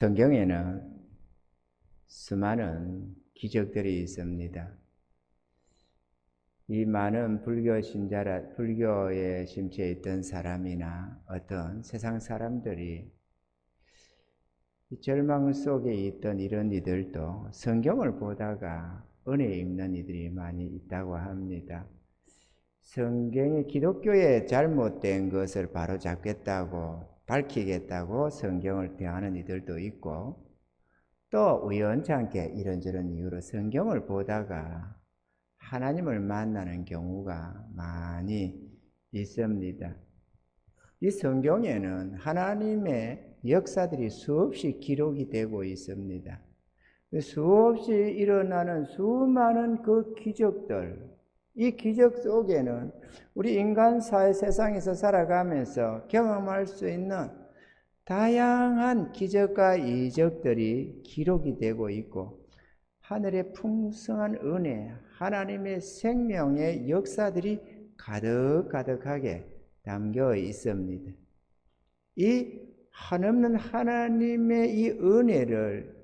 성경에는 수많은 기적들이 있습니다. 이 많은 불교에 심취해 있던 사람이나 어떤 세상 사람들이 절망 속에 있던 이런 이들도 성경을 보다가 은혜 입는 이들이 많이 있다고 합니다. 성경이 기독교의 잘못된 것을 바로잡겠다고 밝히겠다고 성경을 대하는 이들도 있고, 또 우연찮게 이런저런 이유로 성경을 보다가 하나님을 만나는 경우가 많이 있습니다. 이 성경에는 하나님의 역사들이 수없이 기록이 되고 있습니다. 수없이 일어나는 수많은 그 기적들, 이 기적 속에는 우리 인간 사회 세상에서 살아가면서 경험할 수 있는 다양한 기적과 이적들이 기록이 되고 있고, 하늘의 풍성한 은혜, 하나님의 생명의 역사들이 가득가득하게 담겨 있습니다. 이 한없는 하나님의 이 은혜를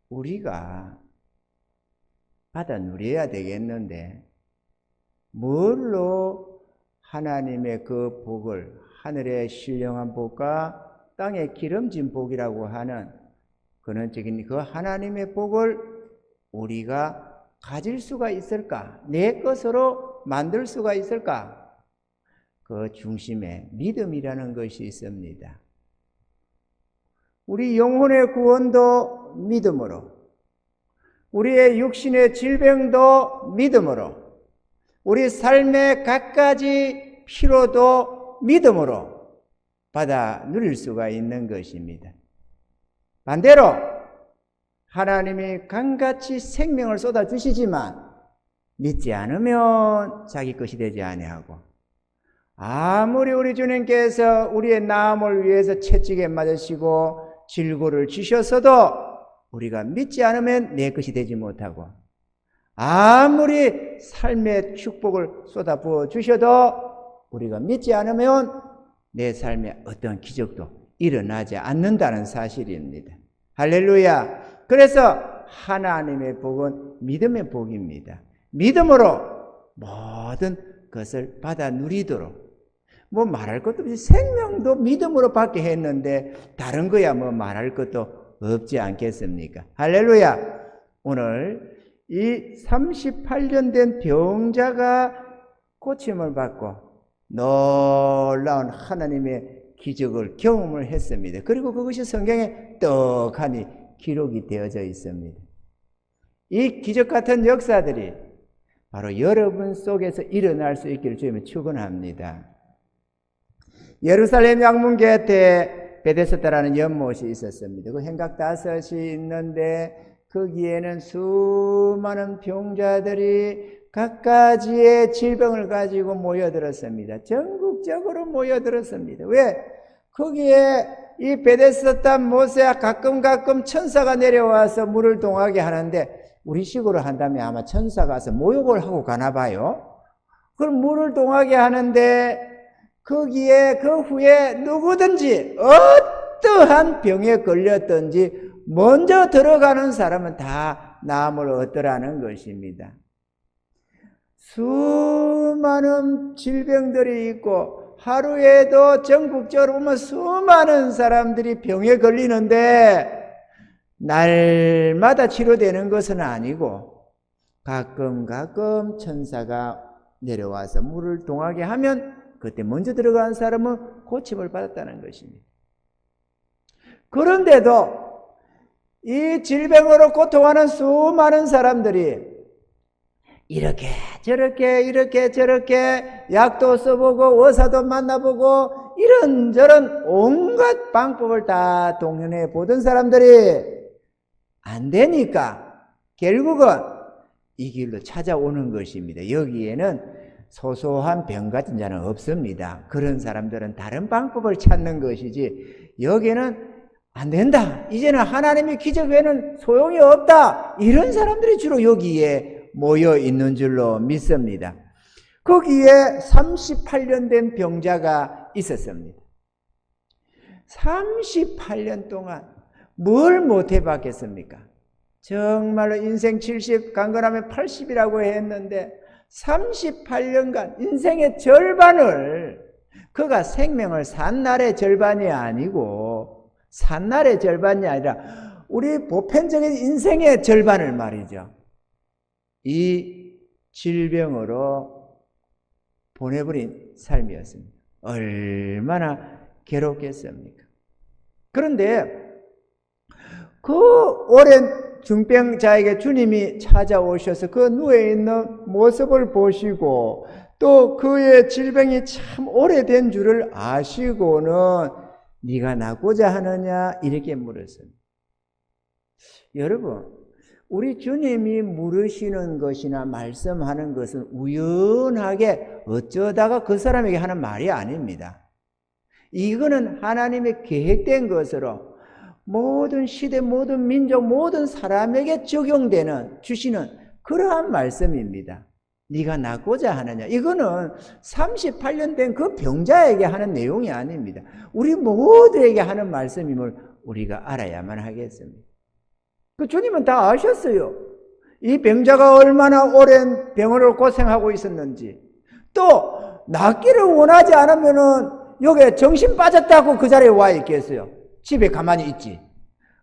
우리가 받아 누려야 되겠는데, 뭘로 하나님의 그 복을, 하늘의 신령한 복과 땅의 기름진 복이라고 하는 근원적인 그 하나님의 복을 우리가 가질 수가 있을까? 내 것으로 만들 수가 있을까? 그 중심에 믿음이라는 것이 있습니다. 우리 영혼의 구원도 믿음으로, 우리의 육신의 질병도 믿음으로, 우리 삶의 갖가지 피로도 믿음으로 받아 누릴 수가 있는 것입니다. 반대로 하나님이 강같이 생명을 쏟아주시지만 믿지 않으면 자기 것이 되지 아니하고, 아무리 우리 주님께서 우리의 나음을 위해서 채찍에 맞으시고 질고를 주셨어도 우리가 믿지 않으면 내 것이 되지 못하고, 아무리 삶의 축복을 쏟아부어 주셔도 우리가 믿지 않으면 내 삶에 어떤 기적도 일어나지 않는다는 사실입니다. 할렐루야. 그래서 하나님의 복은 믿음의 복입니다. 믿음으로 모든 것을 받아 누리도록, 뭐 말할 것도 없이 생명도 믿음으로 받게 했는데 다른 거야 뭐 말할 것도 없지 않겠습니까? 할렐루야. 오늘 이 38년 된 병자가 고침을 받고 놀라운 하나님의 기적을 경험을 했습니다. 그리고 그것이 성경에 떡하니 기록이 되어져 있습니다. 이 기적 같은 역사들이 바로 여러분 속에서 일어날 수 있기를 주님은 축원합니다. 예루살렘 양문 곁에 베데스다라는 연못이 있었습니다. 그 행각 5이 있는데 거기에는 수많은 병자들이 각가지의 질병을 가지고 모여들었습니다. 전국적으로 모여들었습니다. 왜? 거기에 이 베데스다 못에 가끔 천사가 내려와서 물을 동하게 하는데, 우리식으로 한다면 아마 천사가 와서 모욕을 하고 가나 봐요. 그럼 물을 동하게 하는데 거기에 그 후에 누구든지 어떠한 병에 걸렸든지 먼저 들어가는 사람은 다 나음을 얻더라는 것입니다. 수많은 질병들이 있고 하루에도 전국적으로 보면 수많은 사람들이 병에 걸리는데 날마다 치료되는 것은 아니고 가끔 천사가 내려와서 물을 동하게 하면 그때 먼저 들어간 사람은 고침을 받았다는 것입니다. 그런데도 이 질병으로 고통하는 수많은 사람들이 이렇게 저렇게 약도 써보고 의사도 만나보고 이런저런 온갖 방법을 다 동원해 보던 사람들이 안 되니까 결국은 이 길로 찾아오는 것입니다. 여기에는 소소한 병 같은 자는 없습니다. 그런 사람들은 다른 방법을 찾는 것이지, 여기에는 안 된다, 이제는 하나님의 기적 외에는 소용이 없다, 이런 사람들이 주로 여기에 모여 있는 줄로 믿습니다. 거기에 38년 된 병자가 있었습니다. 38년 동안 뭘 못해 봤겠습니까? 정말로 인생 70, 강건하면 80이라고 했는데 38년간 인생의 절반을 그가 생명을 산 날의 절반이 아니고 산 날의 절반이 아니라 우리 보편적인 인생의 절반을 말이죠. 이 질병으로 보내버린 삶이었습니다. 얼마나 괴롭겠습니까? 그런데 그 오랜 중병자에게 주님이 찾아오셔서 그 누워있는 모습을 보시고 또 그의 질병이 참 오래된 줄을 아시고는 네가 낫고자 하느냐 이렇게 물었습니다. 여러분, 우리 주님이 물으시는 것이나 말씀하는 것은 우연하게 어쩌다가 그 사람에게 하는 말이 아닙니다. 이거는 하나님의 계획된 것으로 모든 시대, 모든 민족, 모든 사람에게 적용되는, 주시는 그러한 말씀입니다. 네가 낫고자 하느냐. 이거는 38년 된 그 병자에게 하는 내용이 아닙니다. 우리 모두에게 하는 말씀임을 우리가 알아야만 하겠습니다. 그 주님은 다 아셨어요. 이 병자가 얼마나 오랜 병으로 고생하고 있었는지, 또 낫기를 원하지 않으면은 여기에 정신 빠졌다고 그 자리에 와 있겠어요. 집에 가만히 있지.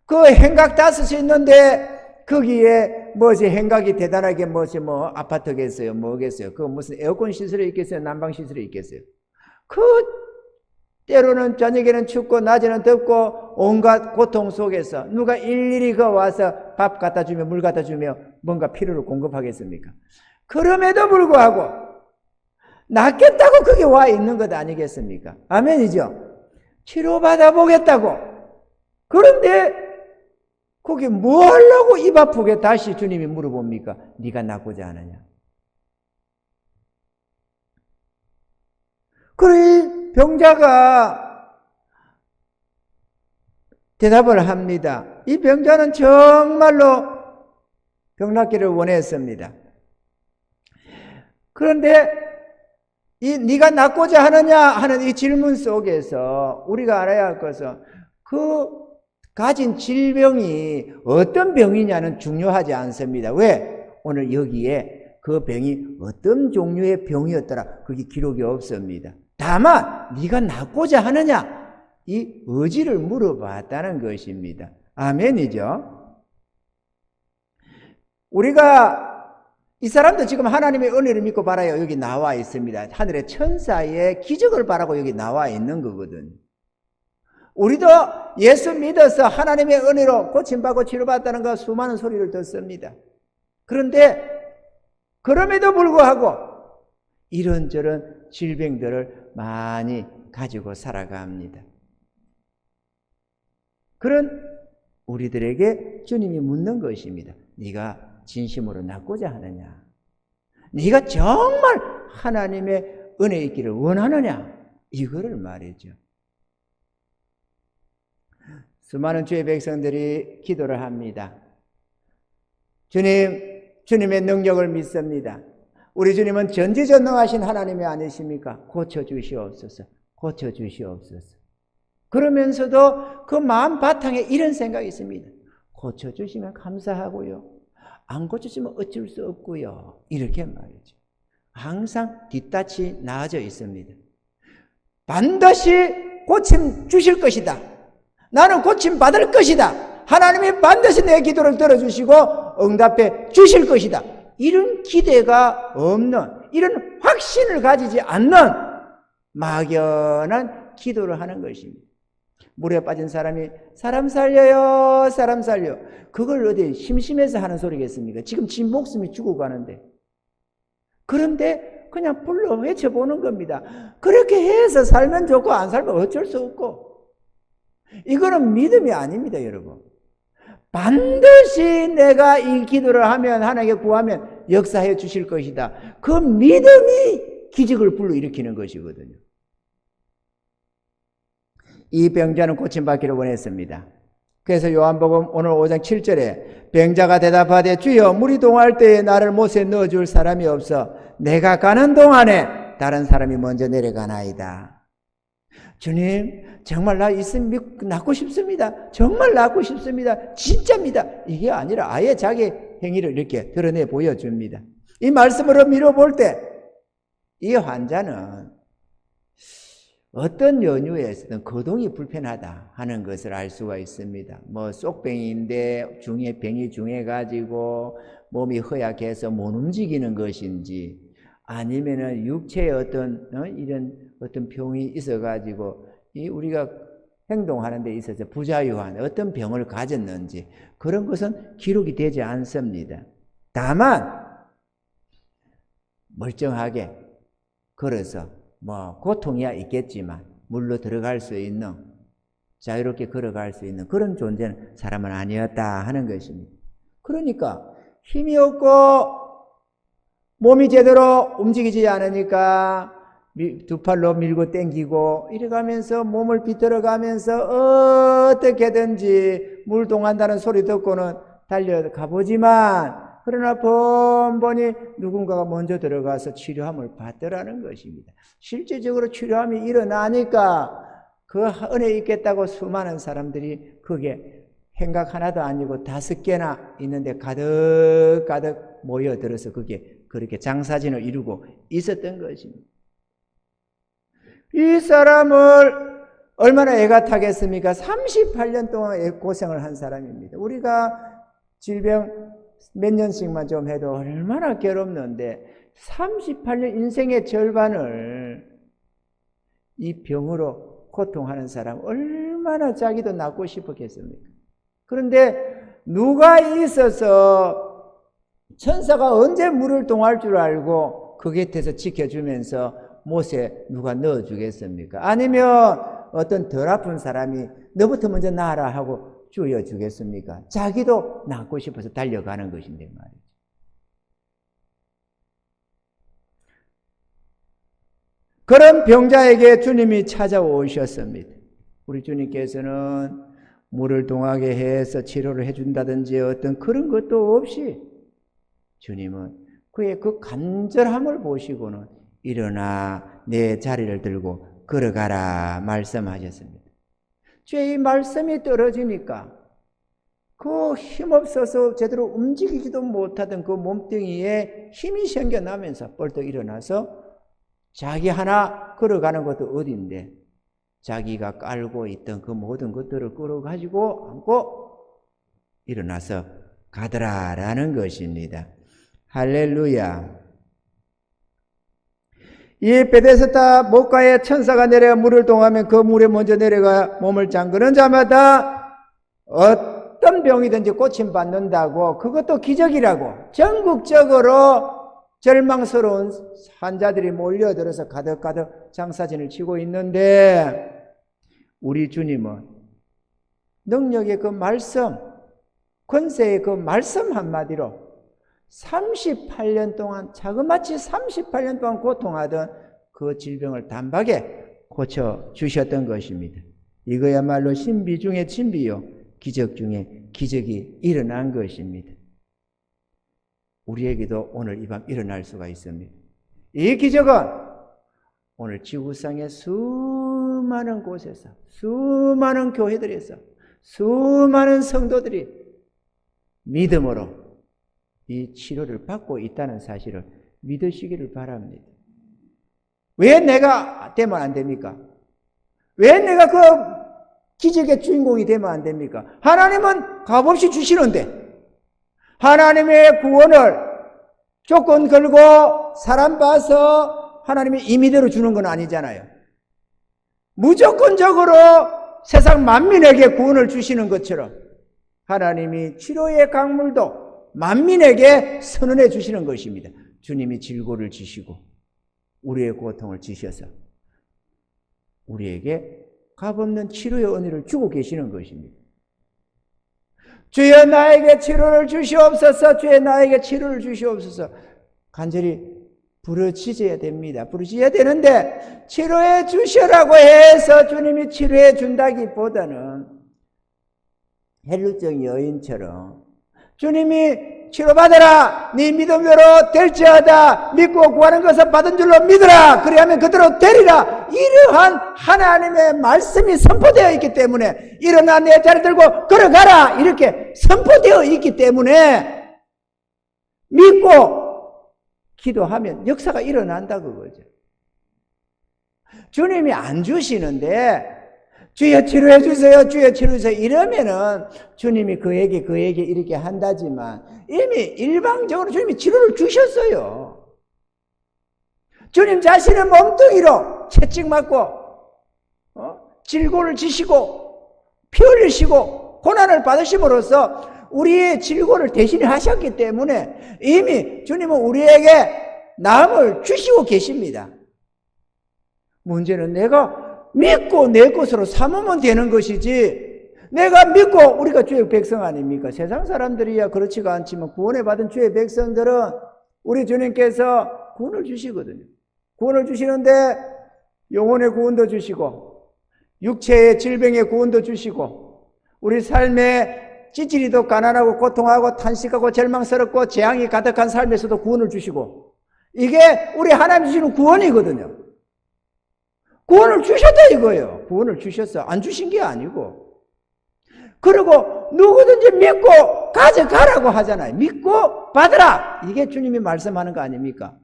그 행각 5이 있는데 거기에 뭐지 행각이 대단하게 뭐지 뭐 아파트겠어요, 뭐겠어요. 그 무슨 에어컨 시설이 있겠어요, 난방 시설이 있겠어요. 그 때로는 저녁에는 춥고 낮에는 덥고 온갖 고통 속에서 누가 일일이 그 와서 밥 갖다 주며 물 갖다 주며 뭔가 필요를 공급하겠습니까? 그럼에도 불구하고 낫겠다고 거기 와 있는 것 아니겠습니까? 아멘이죠? 치료받아 보겠다고. 그런데 거기 뭐 하려고 입 아프게 다시 주님이 물어봅니까? 네가 낫고자 하느냐? 그래 병자가 대답을 합니다. 이 병자는 정말로 병 낫기를 원했습니다. 그런데 이 네가 낫고자 하느냐 하는 이 질문 속에서 우리가 알아야 할 것은 그 가진 질병이 어떤 병이냐는 중요하지 않습니다. 왜? 오늘 여기에 그 병이 어떤 종류의 병이었더라 그게 기록이 없습니다. 다만 네가 낫고자 하느냐 이 의지를 물어봤다는 것입니다. 아멘이죠. 우리가 이 사람도 지금 하나님의 은혜를 믿고 바라요. 여기 나와 있습니다. 하늘의 천사의 기적을 바라고 여기 나와 있는 거거든요. 우리도 예수 믿어서 하나님의 은혜로 고침받고 치료받았다는 거 수많은 소리를 듣습니다. 그런데 그럼에도 불구하고 이런저런 질병들을 많이 가지고 살아갑니다. 그런 우리들에게 주님이 묻는 것입니다. 네가 진심으로 낫고자 하느냐? 네가 정말 하나님의 은혜 있기를 원하느냐? 이거를 말이죠. 수많은 주의 백성들이 기도를 합니다. 주님, 주님의 능력을 믿습니다. 우리 주님은 전지전능하신 하나님이 아니십니까? 고쳐주시옵소서. 고쳐주시옵소서. 그러면서도 그 마음 바탕에 이런 생각이 있습니다. 고쳐주시면 감사하고요. 안 고쳐주면 어쩔 수 없고요. 이렇게 말이죠. 항상 뒷닫이 나아져 있습니다. 반드시 고침 주실 것이다. 나는 고침 받을 것이다. 하나님이 반드시 내 기도를 들어주시고 응답해 주실 것이다. 이런 기대가 없는, 이런 확신을 가지지 않는 막연한 기도를 하는 것입니다. 물에 빠진 사람이 사람 살려요, 사람 살려. 그걸 어디 심심해서 하는 소리겠습니까? 지금 지 목숨이 죽어가는데. 그런데 그냥 불러 외쳐보는 겁니다. 그렇게 해서 살면 좋고 안 살면 어쩔 수 없고. 이거는 믿음이 아닙니다, 여러분. 반드시 내가 이 기도를 하면 하나님께 구하면 역사해 주실 것이다. 그 믿음이 기적을 불러일으키는 것이거든요. 이 병자는 고침받기를 원했습니다. 그래서 요한복음 오늘 5장 7절에 병자가 대답하되 주여 물이 동할 때에 나를 못에 넣어줄 사람이 없어 내가 가는 동안에 다른 사람이 먼저 내려가나이다. 주님, 정말 나 있으면 낫고 싶습니다. 정말 낫고 싶습니다. 진짜입니다. 이게 아니라 아예 자기 행위를 이렇게 드러내 보여줍니다. 이 말씀으로 미뤄볼 때 이 환자는 어떤 연유에서든 거동이 불편하다 하는 것을 알 수가 있습니다. 뭐 쏙병인데 병이 중해가지고 몸이 허약해서 못 움직이는 것인지, 아니면은 육체에 이런 어떤 병이 있어가지고 우리가 행동하는 데 있어서 부자유한 어떤 병을 가졌는지, 그런 것은 기록이 되지 않습니다. 다만 멀쩡하게 걸어서 뭐 고통이야 있겠지만 물로 들어갈 수 있는, 자유롭게 걸어갈 수 있는 그런 존재는 사람은 아니었다 하는 것입니다. 그러니까 힘이 없고 몸이 제대로 움직이지 않으니까 두 팔로 밀고 당기고 이래가면서 몸을 비틀어가면서 어떻게든지 물 동한다는 소리 듣고는 달려가 보지만, 그러나 번번이 누군가가 먼저 들어가서 치료함을 받더라는 것입니다. 실질적으로 치료함이 일어나니까 그 은혜 있겠다고 수많은 사람들이 그게 행각 하나도 아니고 5개나 있는데 가득가득 모여들어서 그게 그렇게 장사진을 이루고 있었던 것입니다. 이 사람을 얼마나 애가 타겠습니까? 38년 동안 고생을 한 사람입니다. 우리가 질병 몇 년씩만 좀 해도 얼마나 괴롭는데 38년 인생의 절반을 이 병으로 고통하는 사람 얼마나 자기도 낫고 싶었겠습니까? 그런데 누가 있어서 천사가 언제 물을 동할 줄 알고 그 곁에서 지켜주면서 못에 누가 넣어주겠습니까? 아니면 어떤 덜 아픈 사람이 너부터 먼저 나아라 하고 주어주겠습니까? 자기도 낫고 싶어서 달려가는 것인데 말이죠. 그런 병자에게 주님이 찾아오셨습니다. 우리 주님께서는 물을 동하게 해서 치료를 해준다든지 어떤 그런 것도 없이 주님은 그의 그 간절함을 보시고는 일어나 내 자리를 들고 걸어가라 말씀하셨습니다. 주의 이 말씀이 떨어지니까 그 힘없어서 제대로 움직이지도 못하던 그 몸뚱이에 힘이 생겨나면서 벌떡 일어나서 자기 하나 걸어가는 것도 어딘데 자기가 깔고 있던 그 모든 것들을 끌어가지고 안고 일어나서 가더라라는 것입니다. 할렐루야. 이 베데스다 목가에 천사가 내려 물을 동하면 그 물에 먼저 내려가 몸을 잠그는 자마다 어떤 병이든지 고침받는다고, 그것도 기적이라고 전국적으로 절망스러운 환자들이 몰려들어서 가득가득 장사진을 치고 있는데, 우리 주님은 능력의 그 말씀, 권세의 그 말씀 한마디로 38년 동안, 자그마치 38년 동안 고통하던 그 질병을 단박에 고쳐주셨던 것입니다. 이거야말로 신비 중에 신비요, 기적 중에 기적이 일어난 것입니다. 우리에게도 오늘 이 밤 일어날 수가 있습니다. 이 기적은 오늘 지구상의 수많은 곳에서, 수많은 교회들에서, 수많은 성도들이 믿음으로 이 치료를 받고 있다는 사실을 믿으시기를 바랍니다. 왜 내가 되면 안 됩니까? 왜 내가 그 기적의 주인공이 되면 안 됩니까? 하나님은 값없이 주시는데, 하나님의 구원을 조건 걸고 사람 봐서 하나님이 임의대로 주는 건 아니잖아요. 무조건적으로 세상 만민에게 구원을 주시는 것처럼 하나님이 치료의 강물도 만민에게 선언해 주시는 것입니다. 주님이 질고를 지시고 우리의 고통을 지셔서 우리에게 값없는 치료의 은혜를 주고 계시는 것입니다. 주여 나에게 치료를 주시옵소서, 주여 나에게 치료를 주시옵소서 간절히 부르짖어야 됩니다. 부르짖어야 되는데, 치료해 주시라고 해서 주님이 치료해 준다기보다는 헬루증 여인처럼 주님이 치료받아라. 네 믿음대로 될지어다. 믿고 구하는 것을 받은 줄로 믿으라. 그리하면 그대로 되리라. 이러한 하나님의 말씀이 선포되어 있기 때문에 일어나 내 자리 들고 걸어가라. 이렇게 선포되어 있기 때문에 믿고 기도하면 역사가 일어난다 그거죠. 주님이 안 주시는데 주여 치료해 주세요. 주여 치료해 주세요. 이러면은 주님이 그에게 이렇게 한다지만 이미 일방적으로 주님이 치료를 주셨어요. 주님 자신은 몸뚱이로 채찍 맞고 질고를 지시고 피 흘리시고 고난을 받으심으로써 우리의 질고를 대신에 하셨기 때문에 이미 주님은 우리에게 나음을 주시고 계십니다. 문제는 내가 믿고 내 것으로 삼으면 되는 것이지, 내가 믿고, 우리가 주의 백성 아닙니까? 세상 사람들이야 그렇지가 않지만 구원을 받은 주의 백성들은 우리 주님께서 구원을 주시거든요. 구원을 주시는데 영혼의 구원도 주시고 육체의 질병의 구원도 주시고 우리 삶의 찌질이도 가난하고 고통하고 탄식하고 절망스럽고 재앙이 가득한 삶에서도 구원을 주시고, 이게 우리 하나님 주시는 구원이거든요. 구원을 주셨다 이거예요. 구원을 주셨어. 안 주신 게 아니고. 그리고 누구든지 믿고 가져가라고 하잖아요. 믿고 받으라. 이게 주님이 말씀하는 거 아닙니까?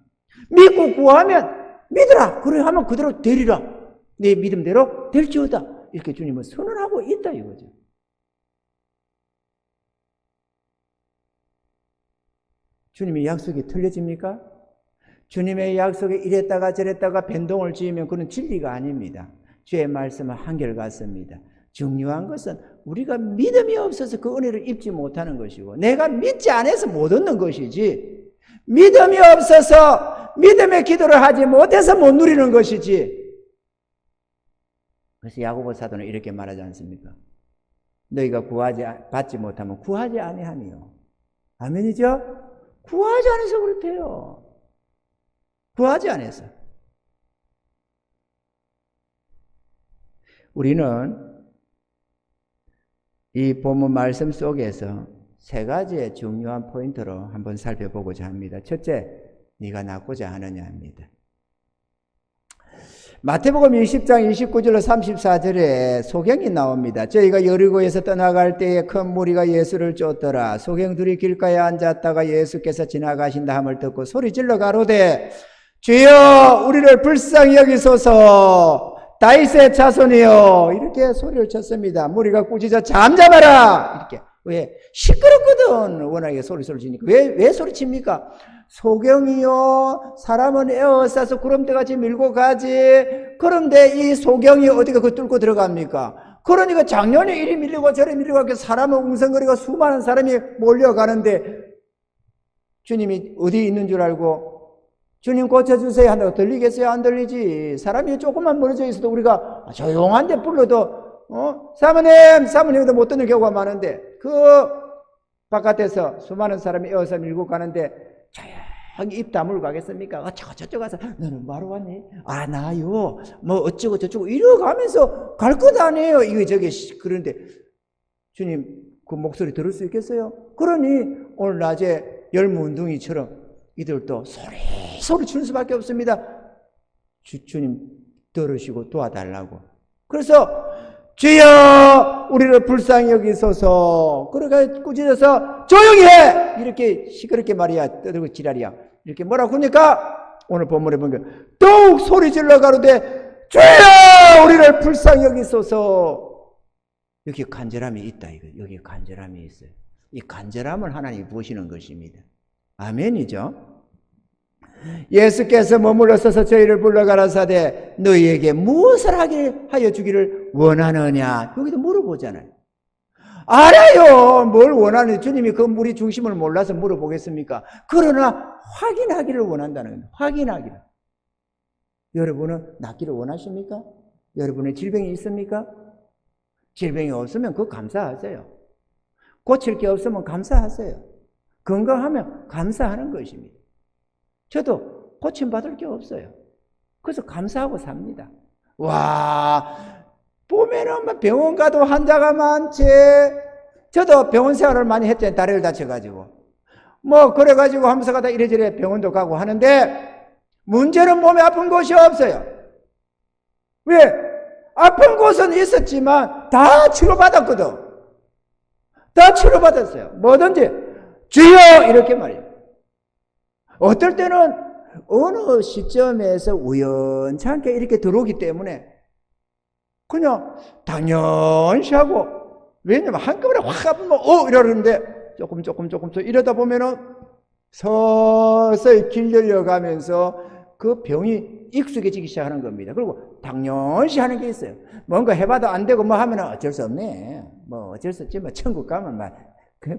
믿고 구하면 믿으라. 그래 하면 그대로 되리라. 내 믿음대로 될지어다. 이렇게 주님은 선언하고 있다 이거죠. 주님의 약속이 틀려집니까? 주님의 약속에 이랬다가 저랬다가 변동을 지으면 그건 진리가 아닙니다. 주의 말씀은 한결같습니다. 중요한 것은 우리가 믿음이 없어서 그 은혜를 입지 못하는 것이고, 내가 믿지 않아서 못 얻는 것이지, 믿음이 없어서 믿음의 기도를 하지 못해서 못 누리는 것이지. 그래서 야고보 사도는 이렇게 말하지 않습니까? 너희가 받지 못하면 구하지 아니하니요. 아멘이죠? 구하지 않아서 그렇대요. 구하지 않아서. 우리는 이 본문 말씀 속에서 세 가지의 중요한 포인트로 한번 살펴보고자 합니다. 첫째, 네가 낫고자 하느냐입니다. 마태복음 20장 29절로 34절에 소경이 나옵니다. 저희가 여리고에서 떠나갈 때에 큰 무리가 예수를 쫓더라. 소경 둘이 길가에 앉았다가 예수께서 지나가신다 함을 듣고 소리 질러 가로되 주여 우리를 불쌍히 여기소서 다윗의 자손이여, 이렇게 소리를 쳤습니다. 무리가 꾸짖어 잠잠하라. 이렇게. 왜? 시끄럽거든. 워낙에 소리를 지니까. 왜 소리칩니까? 소경이요, 사람은 에워싸서 구름대같이 밀고 가지. 그런데 이 소경이 어디가 그 뚫고 들어갑니까? 그러니까 작년에 이리 밀리고 저리 밀리고 사람은 웅성거리고 수많은 사람이 몰려가는데 주님이 어디 있는 줄 알고 주님 고쳐주세요 한다고 들리겠어요? 안 들리지. 사람이 조금만 멀어져 있어도 우리가 조용한 데 불러도 사모님도 못 듣는 경우가 많은데, 그 바깥에서 수많은 사람이 에워서 밀고 가는데 조용히 입 다물고 가겠습니까? 저쪽 가서 너는 뭐하러 왔니? 아 나요 뭐 어쩌고 저쩌고 이러가면서 갈 것 아니에요. 이거 저게. 그런데 주님 그 목소리 들을 수 있겠어요? 그러니 오늘 낮에 열무운동이처럼 이들도 소리 치는 수밖에 없습니다. 주님 들으시고 도와달라고. 그래서 주여 우리를 불쌍히 여기소서. 그러니까 꾸짖어서 조용히 해. 이렇게 시끄럽게 말이야. 떠들고 지랄이야. 이렇게 뭐라고 하니까 오늘 본문에 보면 더욱 소리 질러 가로되 주여 우리를 불쌍히 여기소서. 여기 간절함이 있다. 여기 간절함이 있어요. 이 간절함을 하나님이 부으시는 것입니다. 아멘이죠. 예수께서 머물러 서서 저희를 불러 가라사대 너희에게 무엇을 하여 주기를 원하느냐. 여기도 물어보잖아요. 알아요. 뭘 원하는지. 주님이 그 무리 중심을 몰라서 물어보겠습니까? 그러나 확인하기를 원한다는 거예요. 확인하기를. 여러분은 낫기를 원하십니까? 여러분의 질병이 있습니까? 질병이 없으면 그거 감사하세요. 고칠 게 없으면 감사하세요. 건강하면 감사하는 것입니다. 저도 고침받을 게 없어요. 그래서 감사하고 삽니다. 와, 보면은 병원 가도 환자가 많지. 저도 병원 생활을 많이 했잖아요. 다리를 다쳐가지고. 뭐 그래가지고 하면서 가다 이래저래 병원도 가고 하는데 문제는 몸에 아픈 곳이 없어요. 왜? 아픈 곳은 있었지만 다 치료받았거든. 다 치료받았어요. 뭐든지 주여 이렇게 말이에요. 어떨 때는 어느 시점에서 우연찮게 이렇게 들어오기 때문에 그냥 당연시 하고, 왜냐면 한꺼번에 확 아프면 이러는데 조금 이러다 보면은 서서히 길 열려가면서 그 병이 익숙해지기 시작하는 겁니다. 그리고 당연시 하는 게 있어요. 뭔가 해봐도 안 되고 뭐 하면 어쩔 수 없네. 뭐 어쩔 수 없지. 뭐 천국 가면 막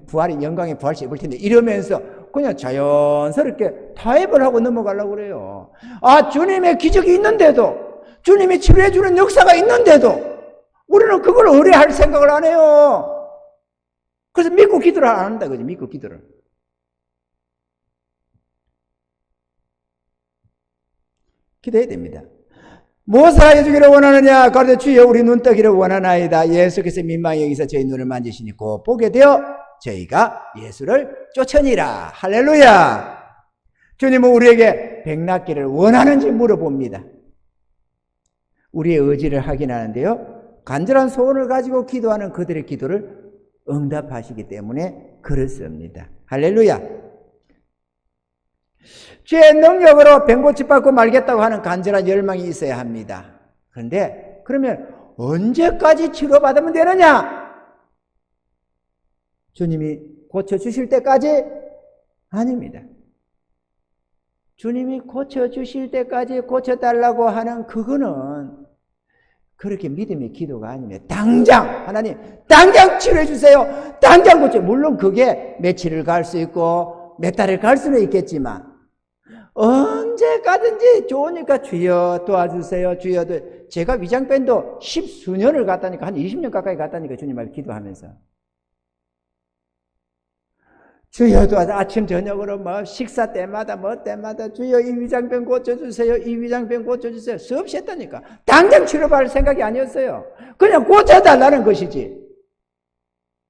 부활이 영광의 부활시 입을 텐데 이러면서 그냥 자연스럽게 타협을 하고 넘어가려고 그래요. 아, 주님의 기적이 있는데도, 주님이 치료해주는 역사가 있는데도 우리는 그걸 의뢰할 생각을 안 해요. 그래서 믿고 기도를 안 한다 그죠. 믿고 기도를. 기도해야 됩니다. 무엇을 하여 주기를 원하느냐? 가로되 주여 우리 눈 뜨기를 원하나이다. 예수께서 민망히 여기서 저희 눈을 만지시니 곧 보게 되어 저희가 예수를 쫓으니라. 할렐루야. 주님은 우리에게 병 낫기를 원하는지 물어봅니다. 우리의 의지를 확인하는데요, 간절한 소원을 가지고 기도하는 그들의 기도를 응답하시기 때문에 그렇습니다. 할렐루야. 죄의 능력으로 병 고침받고 말겠다고 하는 간절한 열망이 있어야 합니다. 그런데 그러면 언제까지 치료받으면 되느냐? 주님이 고쳐주실 때까지? 아닙니다. 주님이 고쳐주실 때까지 고쳐달라고 하는 그거는 그렇게 믿음의 기도가 아니면 당장 하나님 당장 치료해 주세요. 당장 고쳐. 물론 그게 며칠을 갈 수 있고 몇 달을 갈 수는 있겠지만 언제 가든지 좋으니까 주여 도와주세요. 주여 제가 위장밴도 10수년을 갔다니까 한 20년 가까이 갔다니까 주님 앞에 기도하면서 주여 도와서 아침 저녁으로 뭐 식사 때마다 뭐 때마다 주여 이 위장병 고쳐주세요. 이 위장병 고쳐주세요. 수없이 했다니까. 당장 치료받을 생각이 아니었어요. 그냥 고쳐달라는 것이지.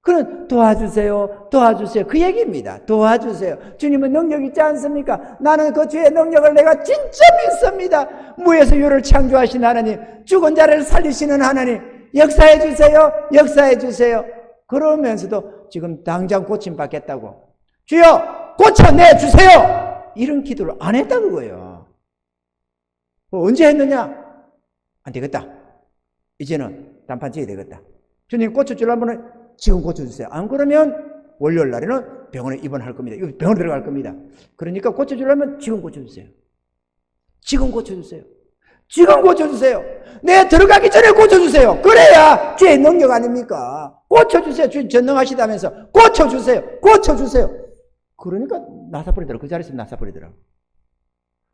그럼 도와주세요. 도와주세요. 그 얘기입니다. 도와주세요. 주님은 능력 있지 않습니까? 나는 그 주의 능력을 내가 진짜 믿습니다. 무에서 유를 창조하신 하나님, 죽은 자를 살리시는 하나님, 역사해 주세요. 역사해 주세요. 그러면서도 지금 당장 고침받겠다고 주여 고쳐내 주세요. 이런 기도를 안 했다는 거예요. 언제 했느냐? 안 되겠다. 이제는 단판 지어야 되겠다. 주님 고쳐주려면 지금 고쳐주세요. 안 그러면 월요일 날에는 병원에 입원할 겁니다. 병원에 들어갈 겁니다. 그러니까 고쳐주려면 지금 고쳐주세요. 지금 고쳐주세요. 지금 고쳐주세요. 내 들어가기 전에 고쳐주세요. 그래야 죄의 능력 아닙니까? 고쳐주세요. 주님 전능하시다면서 고쳐주세요. 고쳐주세요. 그러니까 나사버리더라고. 그 자리에서 나사버리더라고.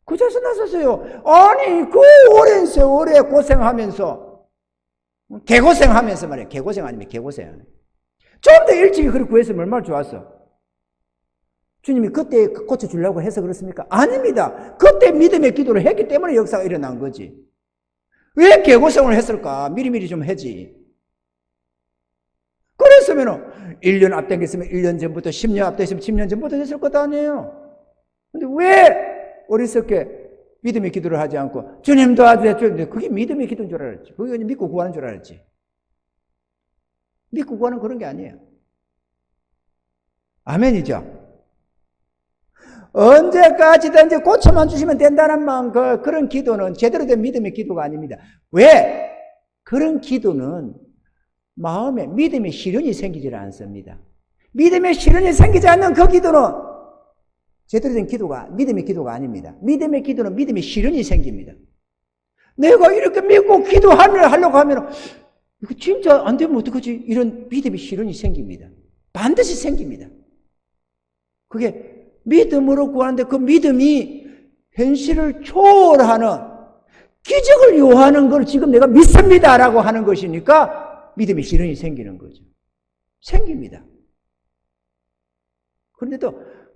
그 자리에서 나섰어요. 아니 그 오랜 세월에 고생하면서 개고생하면서 말이에요. 개고생 아니면 개고생. 좀 더 일찍 그렇게 구했으면 얼마나 좋았어. 주님이 그때 고쳐주려고 해서 그렇습니까? 아닙니다. 그때 믿음의 기도를 했기 때문에 역사가 일어난 거지. 왜 개고생을 했을까? 미리미리 좀 하지. 그랬으면 1년 앞당겼으면 1년 전부터 10년 앞당겼으면 10년 전부터 했을 것도 아니에요. 근데 왜 어리석게 믿음의 기도를 하지 않고 주님 도와주세요. 그게 믿음의 기도인 줄 알았지. 그게 믿고 구하는 줄 알았지. 믿고 구하는 그런 게 아니에요. 아멘이죠. 언제까지든지 고쳐만 주시면 된다는 마음, 그런 기도는 제대로 된 믿음의 기도가 아닙니다. 왜? 그런 기도는 마음에 믿음의 시련이 생기지 않습니다. 믿음의 시련이 생기지 않는 그 기도는 제대로 된 기도가, 믿음의 기도가 아닙니다. 믿음의 기도는 믿음의 시련이 생깁니다. 내가 이렇게 믿고 기도하려고 하면 이거 진짜 안 되면 어떡하지? 이런 믿음의 시련이 생깁니다. 반드시 생깁니다. 그게 믿음으로 구하는데 그 믿음이 현실을 초월하는 기적을 요하는 걸 지금 내가 믿습니다라고 하는 것이니까 믿음의 시련이 생기는 거죠. 생깁니다.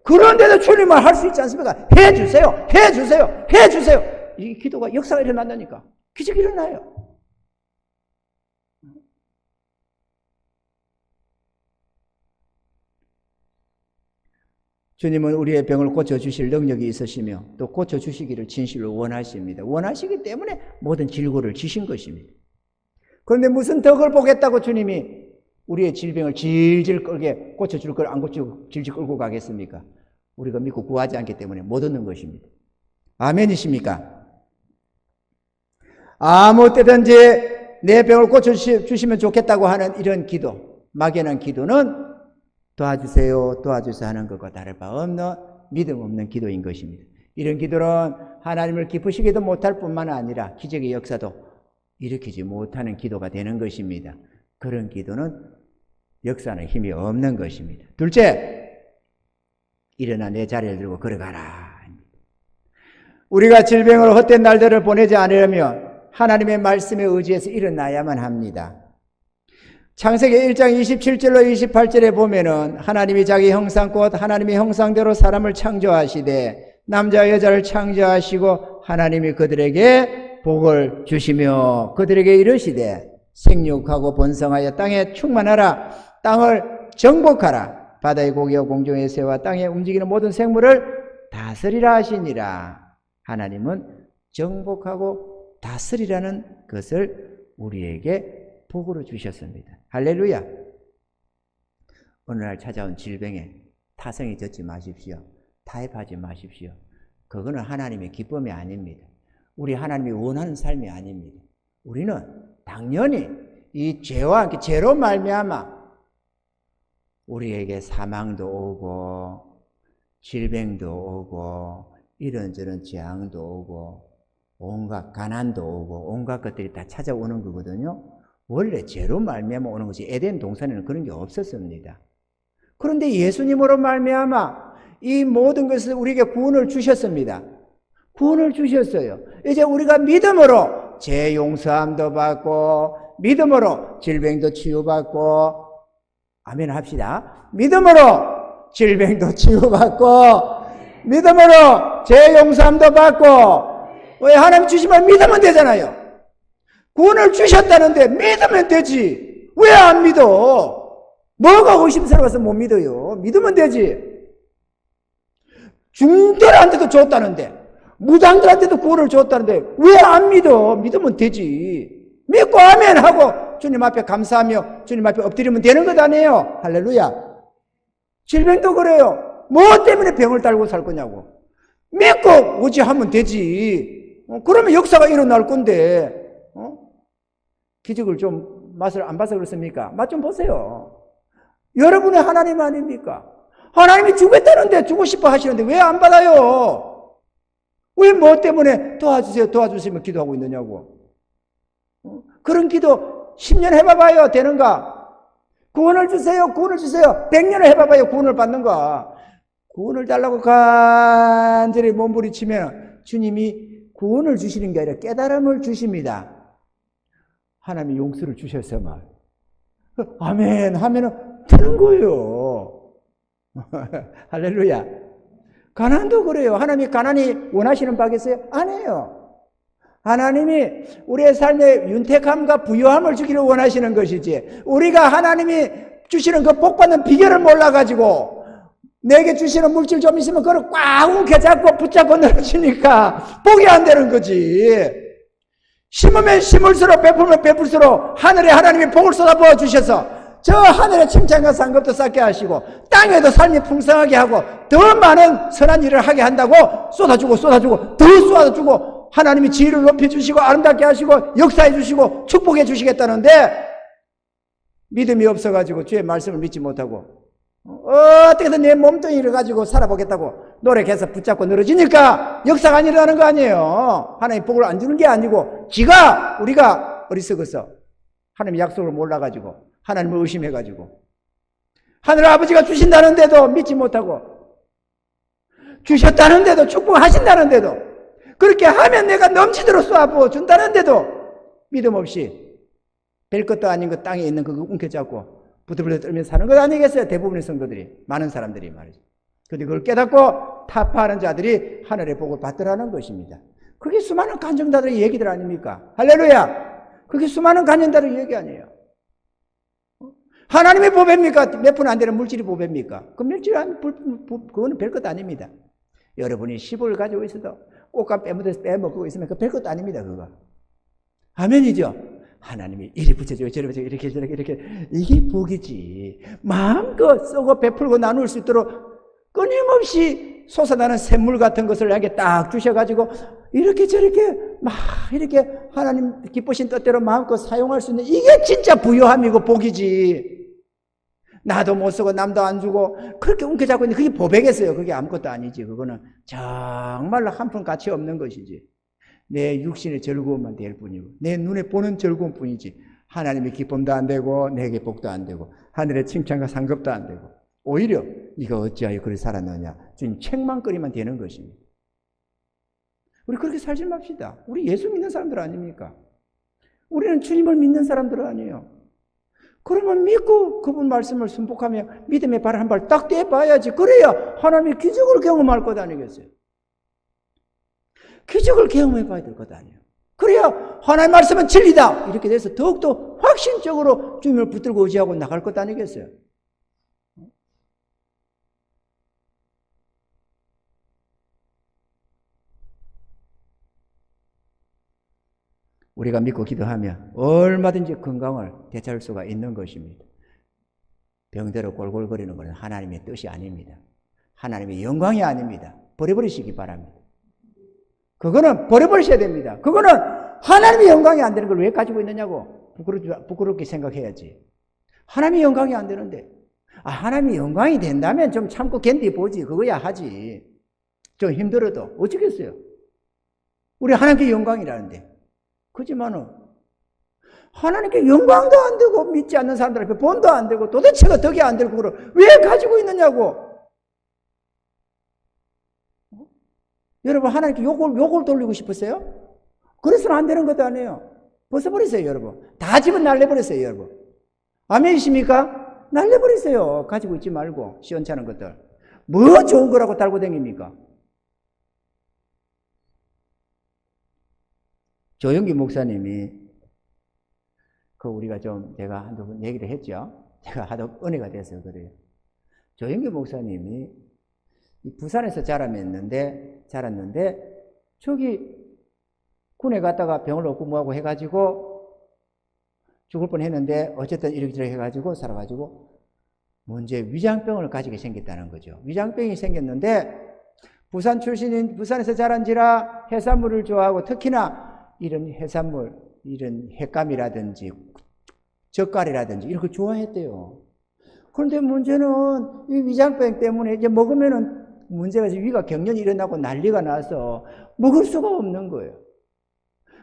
그런데도 주님은 할 수 있지 않습니까? 해주세요. 해주세요. 해주세요. 이 기도가 역사가 일어난다니까. 기적이 일어나요. 주님은 우리의 병을 고쳐주실 능력이 있으시며 또 고쳐주시기를 진실로 원하십니다. 원하시기 때문에 모든 질고를 지신 것입니다. 그런데 무슨 덕을 보겠다고 주님이 우리의 질병을 질질 끌게 고쳐줄 걸 안 고치고 질질 끌고 가겠습니까? 우리가 믿고 구하지 않기 때문에 못 얻는 것입니다. 아멘이십니까? 아무 때든지 내 병을 고쳐주시면 좋겠다고 하는 이런 기도, 막연한 기도는 도와주세요, 도와주세요 하는 것과 다를 바 없는 믿음 없는 기도인 것입니다. 이런 기도는 하나님을 기쁘시기도 못할 뿐만 아니라 기적의 역사도 일으키지 못하는 기도가 되는 것입니다. 그런 기도는 역사는 힘이 없는 것입니다. 둘째, 일어나 내 자리를 들고 걸어가라. 우리가 질병으로 헛된 날들을 보내지 않으려면 하나님의 말씀에 의지해서 일어나야만 합니다. 창세기 1장 27절로 28절에 보면은 하나님이 자기 형상 곧 하나님의 형상대로 사람을 창조하시되 남자와 여자를 창조하시고 하나님이 그들에게 복을 주시며 그들에게 이르시되 생육하고 번성하여 땅에 충만하라 땅을 정복하라 바다의 고기와 공중의 새와 땅에 움직이는 모든 생물을 다스리라 하시니라. 하나님은 정복하고 다스리라는 것을 우리에게 복으로 주셨습니다. 할렐루야. 어느 날 찾아온 질병에 타성이 젖지 마십시오. 타협하지 마십시오. 그거는 하나님의 기쁨이 아닙니다. 우리 하나님이 원하는 삶이 아닙니다. 우리는 당연히 이 죄와 함께 죄로 말미암아 우리에게 사망도 오고 질병도 오고 이런저런 재앙도 오고 온갖 가난도 오고 온갖 것들이 다 찾아오는 거거든요. 원래 죄로 말미암아 오는 것이 에덴 동산에는 그런 게 없었습니다. 그런데 예수님으로 말미암아 이 모든 것을 우리에게 구원을 주셨습니다. 구원을 주셨어요. 이제 우리가 믿음으로 죄 용서함도 받고 믿음으로 질병도 치유받고 아멘 합시다. 믿음으로 질병도 치유받고 믿음으로 죄 용서함도 받고 왜 하나님 주시면 믿으면 되잖아요. 구원을 주셨다는데 믿으면 되지. 왜 안 믿어? 뭐가 의심스러워서 못 믿어요? 믿으면 되지. 중대한테도 줬다는데 무당들한테도 구원을 줬다는데 왜 안 믿어? 믿으면 되지. 믿고 아멘 하고 주님 앞에 감사하며 주님 앞에 엎드리면 되는 것 아니에요? 할렐루야. 질병도 그래요. 뭐 때문에 병을 달고 살 거냐고. 믿고 의지하면 되지. 그러면 역사가 일어날 건데 기적을 좀 맛을 안 봐서 그렇습니까? 맛 좀 보세요. 여러분의 하나님 아닙니까? 하나님이 주겠다는데 주고 싶어 하시는데 왜 안 받아요? 왜 뭐 때문에 도와주세요 도와주시면 기도하고 있느냐고. 그런 기도 10년 해봐봐요. 되는가? 구원을 주세요 구원을 주세요. 100년을 해봐봐요. 구원을 받는가? 구원을 달라고 간절히 몸부리치면 주님이 구원을 주시는 게 아니라 깨달음을 주십니다. 하나님이 용서를 주셔서 말 아멘 하면은 되는 거예요. 할렐루야. 가난도 그래요. 하나님이 가난이 원하시는 바겠어요? 아니에요. 하나님이 우리의 삶에 윤택함과 부유함을 주기를 원하시는 것이지 우리가 하나님이 주시는 그 복받는 비결을 몰라가지고 내게 주시는 물질 좀 있으면 그걸 꽉 움켜잡고 붙잡고 늘어지니까 복이 안 되는 거지. 심으면 심을수록 베풀면 베풀수록 하늘에 하나님이 복을 쏟아부어 주셔서 저 하늘의 칭찬과 상급도 쌓게 하시고 땅에도 삶이 풍성하게 하고 더 많은 선한 일을 하게 한다고 쏟아주고 더 쏟아주고 하나님이 지혜를 높여주시고 아름답게 하시고 역사해 주시고 축복해 주시겠다는데 믿음이 없어가지고 주의 말씀을 믿지 못하고 어떻게든 내 몸뚱이를 가지고 살아보겠다고 노력해서 붙잡고 늘어지니까 역사가 안 일어나는 거 아니에요. 하나님 복을 안 주는 게 아니고 우리가 어리석어서 하나님의 약속을 몰라가지고 하나님을 의심해가지고 하늘 아버지가 주신다는데도 믿지 못하고 주셨다는데도 축복하신다는데도 그렇게 하면 내가 넘치도록 쏘아부어 준다는데도 믿음 없이 별 것도 아닌 것 땅에 있는 그거 움켜잡고 부들부들 떨면서 사는 것 아니겠어요? 대부분의 성도들이 많은 사람들이 말이죠. 그런데 그걸 깨닫고 타파하는 자들이 하늘의 복을 받더라는 것입니다. 그게 수많은 간증자들의 얘기들 아닙니까? 할렐루야. 그게 수많은 간증자들의 얘기 아니에요. 하나님의 보배입니까? 몇 푼 안 되는 물질이 보배입니까? 그 물질 그거는 별것 아닙니다. 여러분이 10을 가지고 있어도 꽃감 빼먹고 있으면 그 별것도 아닙니다. 그거. 아멘이죠? 하나님이 이리 붙여줘요, 저리 붙여줘요, 이렇게 저렇게 이렇게. 이게 복이지. 마음껏 쏘고 베풀고 나눌 수 있도록 끊임없이 솟아나는 샘물 같은 것을 나에게 딱 주셔가지고 이렇게 저렇게 막 이렇게 하나님 기쁘신 뜻대로 마음껏 사용할 수 있는 이게 진짜 부요함이고 복이지. 나도 못 쓰고 남도 안 주고 그렇게 움켜잡고 있는데 그게 보배겠어요. 그게 아무것도 아니지. 그거는 정말로 한 푼 가치 없는 것이지. 내 육신의 즐거움만 될 뿐이고 내 눈에 보는 즐거움 뿐이지. 하나님의 기쁨도 안 되고 내게 복도 안 되고 하늘의 칭찬과 상급도 안 되고 오히려 네가 어찌하여 그리 살았느냐 주님 책망거리만 되는 것입니다. 우리 그렇게 살지 맙시다. 우리 예수 믿는 사람들 아닙니까? 우리는 주님을 믿는 사람들 아니에요. 그러면 믿고 그분 말씀을 순복하며 믿음의 발 한 발 딱 떼봐야지. 그래야 하나님의 기적을 경험할 것 아니겠어요? 기적을 경험해 봐야 될 것 아니에요. 그래야 하나님의 말씀은 진리다 이렇게 돼서 더욱더 확신적으로 주님을 붙들고 의지하고 나갈 것 아니겠어요? 우리가 믿고 기도하면 얼마든지 건강을 되찾을 수가 있는 것입니다. 병대로 골골거리는 것은 하나님의 뜻이 아닙니다. 하나님의 영광이 아닙니다. 버려버리시기 바랍니다. 그거는 버려버리셔야 됩니다. 그거는 하나님의 영광이 안 되는 걸 왜 가지고 있느냐고 부끄럽게 생각해야지. 하나님의 영광이 안 되는데 하나님의 영광이 된다면 좀 참고 견디보지. 그거야 하지. 좀 힘들어도 어쩌겠어요. 우리 하나님께 영광이라는데. 그렇지만은 하나님께 영광도 안 되고 믿지 않는 사람들한테 본도 안 되고 도대체가 덕이 안 되고 그걸 왜 가지고 있느냐고. 여러분 하나님께 욕을 돌리고 싶으세요? 그래서는 안 되는 것도 아니에요. 벗어버리세요 여러분. 다 집은 날려버리세요 여러분. 아멘이십니까? 날려버리세요. 가지고 있지 말고 시원찮은 것들. 뭐 좋은 거라고 달고 다닙니까? 조영기 목사님이 우리가 좀 제가 한두 번 얘기를 했죠. 제가 하도 은혜가 돼서 그래요. 조영기 목사님이 부산에서 자랐는데 저기 군에 갔다가 병을 얻고 뭐하고 해가지고 죽을 뻔했는데 어쨌든 이렇게 해가지고 살아가지고 문제 위장병을 가지게 생겼다는 거죠. 위장병이 생겼는데 부산 출신인 부산에서 자란지라 해산물을 좋아하고 특히나 이런 해산물, 이런 횟감이라든지 젓갈이라든지 이런 거 좋아했대요. 그런데 문제는 이 위장병 때문에 이제 먹으면은 문제가 위가 경련이 일어나고 난리가 나서 먹을 수가 없는 거예요.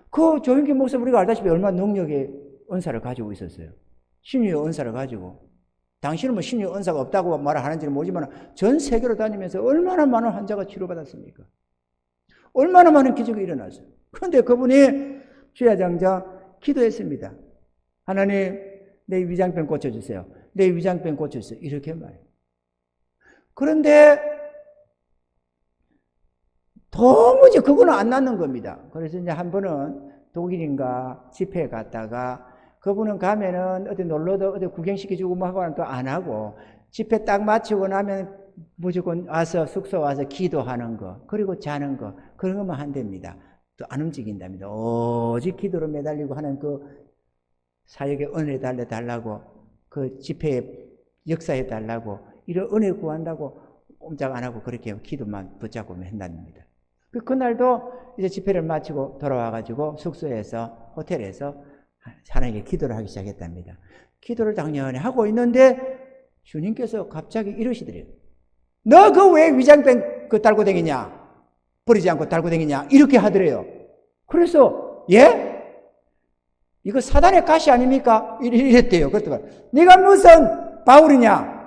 그 조영기 목사 우리가 알다시피 얼마나 능력의 은사를 가지고 있었어요. 신유의 은사를 가지고. 당신은 뭐 신유의 은사가 없다고 말을 하는지는 모르지만 전 세계로 다니면서 얼마나 많은 환자가 치료받았습니까? 얼마나 많은 기적이 일어났어요. 그런데 그분이 주야장자 기도했습니다. 하나님 내 위장병 고쳐주세요. 내 위장병 고쳐주세요. 이렇게 말해요. 그런데 도무지 그거는 안 낫는 겁니다. 그래서 이제 한 번은 독일인가 집회에 갔다가 그분은 가면은 어디 놀러도 어디 구경시켜주고 뭐 하고는 또 안 하고 집회 딱 마치고 나면 무조건 와서 숙소 와서 기도하는 거 그리고 자는 거 그런 것만 한답니다. 또 안 움직인답니다. 오직 기도로 매달리고 하는 그 사역의 은혜 달라고 그 집회에 역사해 달라고 이런 은혜 구한다고 꼼짝 안 하고 그렇게 기도만 붙잡고 한답니다. 그날도 이제 집회를 마치고 돌아와가지고 숙소에서 호텔에서 하나님께 기도를 하기 시작했답니다. 기도를 당연히 하고 있는데 주님께서 갑자기 이러시더래요. 너 그 왜 위장병 달고 다니냐? 버리지 않고 달고 다니냐? 이렇게 하더래요. 그래서 예? 이거 사단의 가시 아닙니까? 이랬대요. 그랬더니 네가 무슨 바울이냐?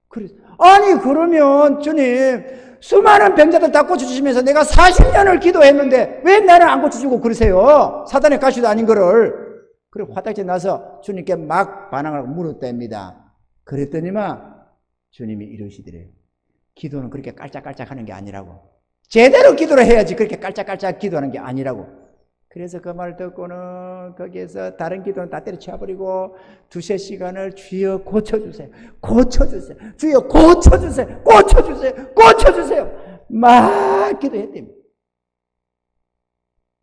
그래서 아니 그러면 주님 수많은 병자들 다 고쳐주시면서 내가 40년을 기도했는데 왜 나를 안 고쳐주고 그러세요? 사단의 가시도 아닌 거를. 그래 화딱지 나서 주님께 막 반항하고 물었답니다. 그랬더니만 주님이 이러시더래요. 기도는 그렇게 깔짝깔짝 하는 게 아니라고. 제대로 기도를 해야지 그렇게 깔짝깔짝 기도하는 게 아니라고. 그래서 그 말을 듣고는 거기에서 다른 기도는 다 때려쳐버리고 두세 시간을 주여 고쳐주세요. 고쳐주세요. 주여 고쳐주세요. 고쳐주세요. 고쳐주세요. 막 기도했답니다.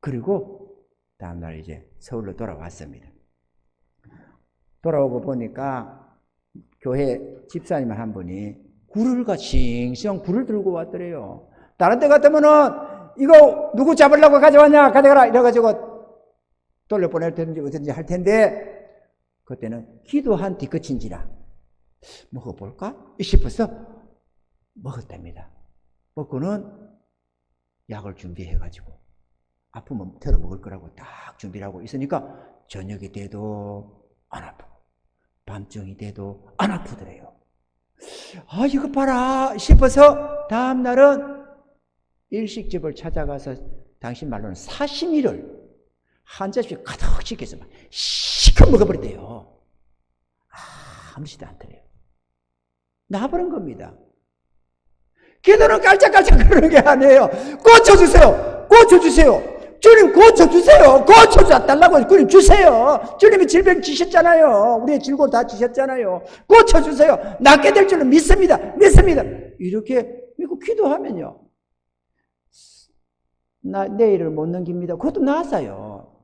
그리고 다음날 이제 서울로 돌아왔습니다. 돌아오고 보니까 교회 집사님 한 분이 굴을 싱싱한 굴을 들고 왔더래요. 다른 데 같으면은 이거 누구 잡으려고 가져왔냐 가져가라 이래가지고 돌려보낼 텐지 어쩐지 할 텐데 그때는 기도한 뒤끝인지라 먹어볼까 싶어서 먹었답니다. 먹고는 약을 준비해가지고 아프면 털어 먹을 거라고 딱 준비를 하고 있으니까 저녁이 돼도 안 아프고 밤중이 돼도 안 아프더래요. 아 이거 봐라 싶어서 다음날은 일식집을 찾아가서 당신 말로는 사시미를 한 접시 가득 시켜서 막 시커 먹어버렸대요. 아무지도 않더래요. 나버린 겁니다. 기도는 깔짝깔짝 그러는 게 아니에요. 고쳐주세요. 고쳐주세요. 주님 고쳐주세요. 고쳐달라고 주님 주세요. 주님이 질병 지셨잖아요. 우리의 질고 다 지셨잖아요. 고쳐주세요. 낫게 될 줄은 믿습니다. 믿습니다. 이렇게 믿고 기도하면요. 내일을 못 넘깁니다. 그것도 나았어요.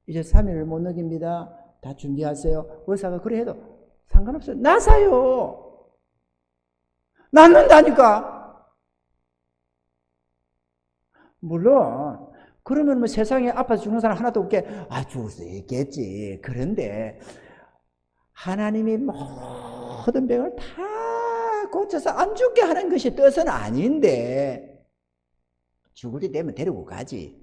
이제 3일을 못 넘깁니다. 다 준비하세요. 의사가 그래 해도 상관없어요. 나사요. 낫는다니까. 물론 그러면 뭐 세상에 아파서 죽는 사람 하나도 없게 죽을 수 있겠지. 그런데 하나님이 모든 병을 다 고쳐서 안 죽게 하는 것이 뜻은 아닌데 죽을 때 되면 데리고 가지.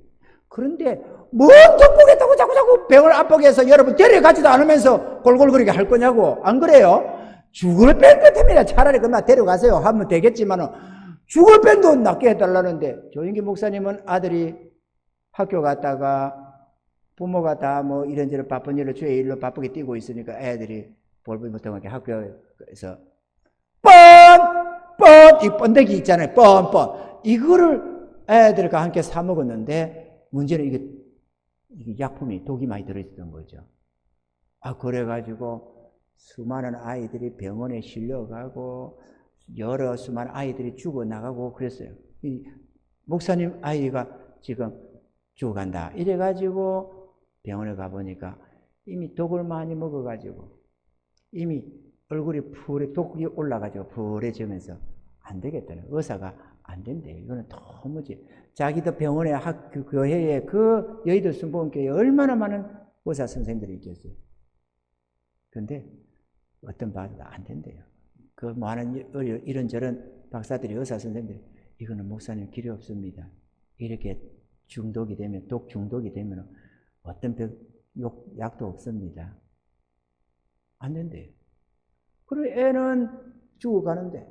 그런데 뭔 덕보겠다고 자꾸 병을 압박해서 여러분 데려가지도 않으면서 골골거리게 할 거냐고. 안 그래요? 죽을 뺀 끝입니다. 차라리 그만 데려가세요 하면 되겠지만 죽을 뺀도 낫게 해달라는데 조인기 목사님은 아들이 학교 갔다가 부모가 다 뭐 이런저런 바쁜 일로 주의 일로 바쁘게 뛰고 있으니까 애들이 볼볼 못하게 학교에서 이 번데기 있잖아요. 이거를 애들과 함께 사 먹었는데 문제는 이게 약품이 독이 많이 들어있었던 거죠. 그래가지고 수많은 아이들이 병원에 실려가고 여러 수많은 아이들이 죽어나가고 그랬어요. 이 목사님 아이가 지금 죽어간다 이래가지고 병원에 가보니까 이미 독을 많이 먹어가지고 이미 얼굴이 독이 올라가지고 푸래지면서 안 되겠다는 의사가 안 된대. 이거는 도무지 자기도 병원에 그 교회에 그 여의도 순복음교회에 얼마나 많은 의사 선생님들이 있겠어요. 그런데 어떤 바도 안 된대요. 그 많은 이런저런 박사들이 의사 선생님들이 이거는 목사님 길이 없습니다. 이렇게 중독이 되면 독 중독이 되면 어떤 약도 없습니다. 안 된대요. 그리고 애는 죽어가는데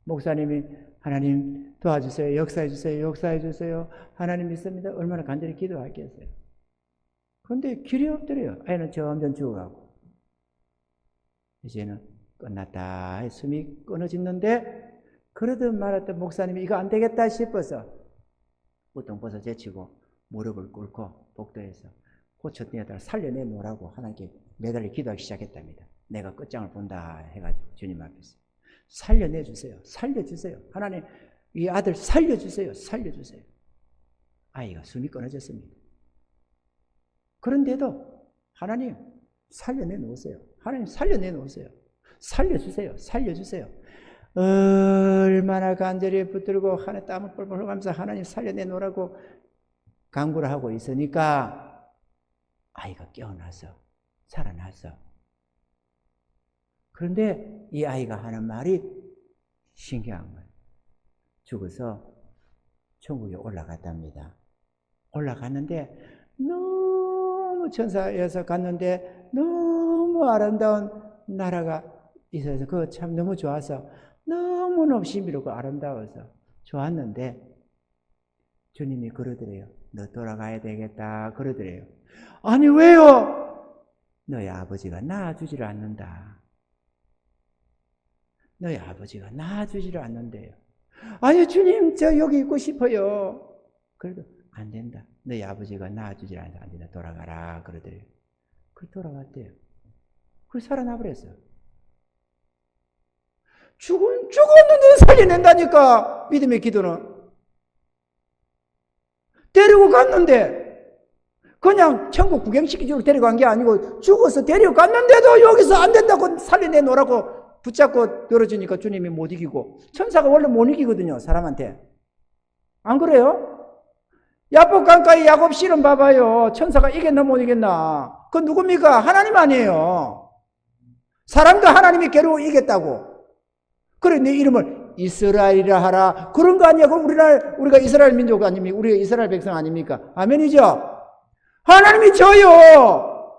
목사님이 하나님 도와주세요. 역사해주세요. 역사해주세요. 하나님 믿습니다. 얼마나 간절히 기도하겠어요. 그런데 길이 없더래요. 애는 점점 죽어가고. 이제는 끝났다. 숨이 끊어지는데 그러듯 말았던 목사님이 이거 안 되겠다 싶어서 우통 벗어 제치고 무릎을 꿇고 복도에서 고쳐내다 살려내놓으라고 하나님께 매달려 기도하기 시작했답니다. 내가 끝장을 본다 해가지고 주님 앞에서. 살려내주세요. 살려주세요. 하나님 이 아들 살려주세요. 살려주세요. 아이가 숨이 끊어졌습니다. 그런데도 하나님 살려내놓으세요. 하나님 살려내놓으세요. 살려주세요. 살려주세요. 얼마나 간절히 붙들고 하늘 땀을 뻘뻘 흘리면서 하나님 살려내놓으라고 간구를 하고 있으니까 아이가 깨어나서 살아나서 그런데 이 아이가 하는 말이 신기한 거예요. 죽어서 천국에 올라갔답니다. 올라갔는데 너무 천사여서 갔는데 너무 아름다운 나라가 있어서 그거 참 너무 좋아서 너무너무 신비롭고 아름다워서 좋았는데 주님이 그러더래요. 너 돌아가야 되겠다 그러더래요. 아니 왜요? 너희 아버지가 낳아주지를 않는다. 너희 아버지가 낳아주지를 않는데요. 아니 주님 저 여기 있고 싶어요. 그래도 안 된다. 너희 아버지가 낳아주질 않아서 안 된다. 돌아가라. 그러더래요. 그 돌아갔대요. 그 살아나버렸어요. 죽었는데 살려낸다니까. 믿음의 기도는. 데리고 갔는데 그냥 천국 구경시키려고 데려간 게 아니고 죽어서 데려갔는데도 여기서 안 된다고 살려내놓으라고 붙잡고 열어주니까 주님이 못 이기고. 천사가 원래 못 이기거든요, 사람한테. 안 그래요? 야복 강가에 야곱 씨름 봐봐요. 천사가 이겼나 못 이겼나. 그건 누굽니까? 하나님 아니에요. 사람과 하나님이 겨루어 이겼다고. 그래 내 이름을 이스라엘이라 하라. 그런 거 아니야. 그럼 우리가 이스라엘 민족 아닙니까? 우리가 이스라엘 백성 아닙니까? 아멘이죠? 하나님이 줘요.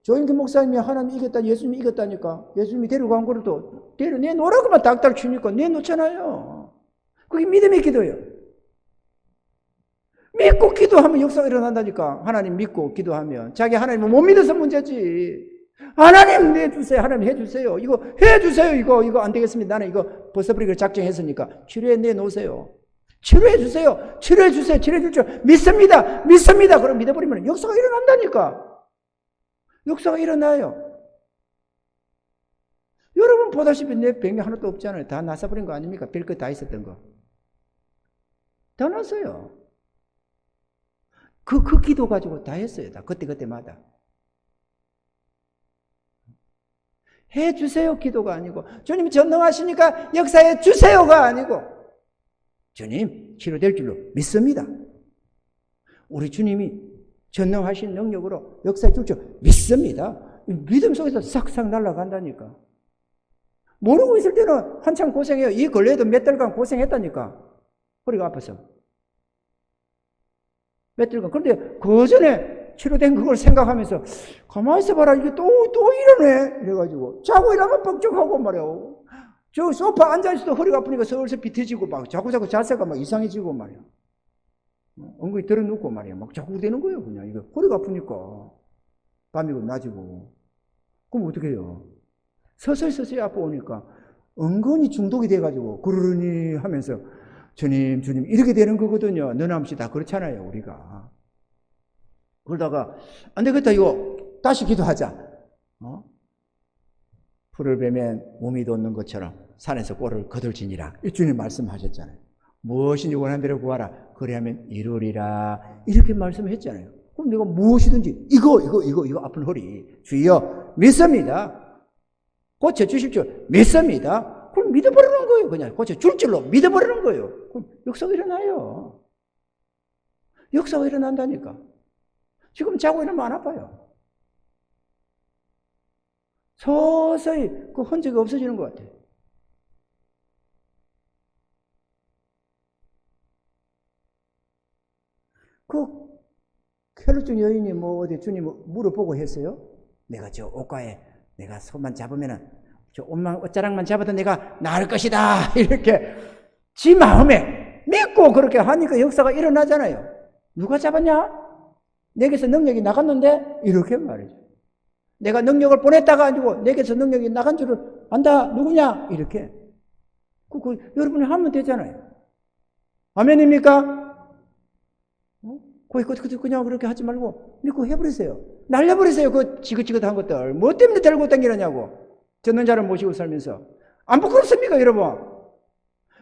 조인규 목사님이 하나님이 이겼다, 예수님이 이겼다니까. 예수님이 데려간 거를 또 내놓으라고만 닥닥 치니까 내놓잖아요. 그게 믿음의 기도예요. 믿고 기도하면 역사가 일어난다니까. 하나님 믿고 기도하면. 자기 하나님을 못 믿어서 문제지. 하나님 내주세요. 하나님 해주세요. 이거 해주세요. 이거 안 되겠습니다. 나는 이거 버스브리크를 작정했으니까 치료해 내놓으세요. 치료해주세요. 치료해주세요. 치료해줄 줄 믿습니다. 믿습니다. 그럼 믿어버리면 역사가 일어난다니까. 역사가 일어나요. 여러분 보다시피 내 병이 하나도 없잖아요. 다 나서버린 거 아닙니까? 별거 다 있었던 거. 다 났어요. 그 기도 가지고 다 했어요. 다 그때마다. 해주세요 기도가 아니고, 주님이 전능하시니까 역사해 주세요가 아니고, 주님 치료될 줄로 믿습니다. 우리 주님이 전능하신 능력으로 역사해 줄 줄 믿습니다. 믿음 속에서 싹싹 날아간다니까. 모르고 있을 때는 한참 고생해요. 이 근래에도 몇 달간 고생했다니까. 허리가 아파서. 몇 달간. 그런데 그 전에 치료된 그걸 생각하면서 가만히 있어봐라. 이게 또 이러네. 이래가지고 자고 일하면 뻑적하고 말이야. 저 소파 앉아있어도 허리가 아프니까 슬슬 비틀지고 막 자꾸 자세가 막 이상해지고 말이야. 엉덩이 들어눕고 말이야. 막 자꾸 되는 거예요. 그냥 이거 허리가 아프니까. 밤이고 낮이고. 그럼 어떻게 해요? 서서히 아파 오니까 은근히 중독이 돼가지고 그러니 하면서 주님 이렇게 되는 거거든요. 너나없이 다 그렇잖아요. 우리가. 그러다가 안 되겠다. 이거 다시 기도하자. 풀을 베면 몸이 돋는 것처럼 산에서 꼴을 거들지니라. 이 주님 말씀하셨잖아요. 무엇인지 원하는 대로 구하라. 그래야면 이루리라. 이렇게 말씀했잖아요. 그럼 내가 무엇이든지 이거 아픈 허리 주여 믿습니다. 고쳐주실 줄 믿습니다. 그럼 믿어버리는 거예요. 그냥 고쳐줄 줄로 믿어버리는 거예요. 그럼 역사가 일어나요. 역사가 일어난다니까. 지금 자고 일어나면 안 아파요. 서서히 그 흔적이 없어지는 것 같아요. 그 혈루증 여인이 뭐 어디 주님 물어보고 했어요? 내가 저 옷가에 내가 손만 잡으면은 저 옷자락만 잡아도 내가 나을 것이다. 이렇게 지 마음에 믿고 그렇게 하니까 역사가 일어나잖아요. 누가 잡았냐? 내게서 능력이 나갔는데 이렇게 말이죠. 내가 능력을 보냈다가 아니고 내게서 능력이 나간 줄을 안다. 누구냐? 이렇게. 여러분이 하면 되잖아요. 아멘입니까? 그냥 그렇게 하지 말고 믿고 해버리세요. 날려버리세요. 그 지긋지긋한 것들. 뭐 때문에 들고 다니느냐고. 전능자를 모시고 살면서. 안 부끄럽습니까, 여러분?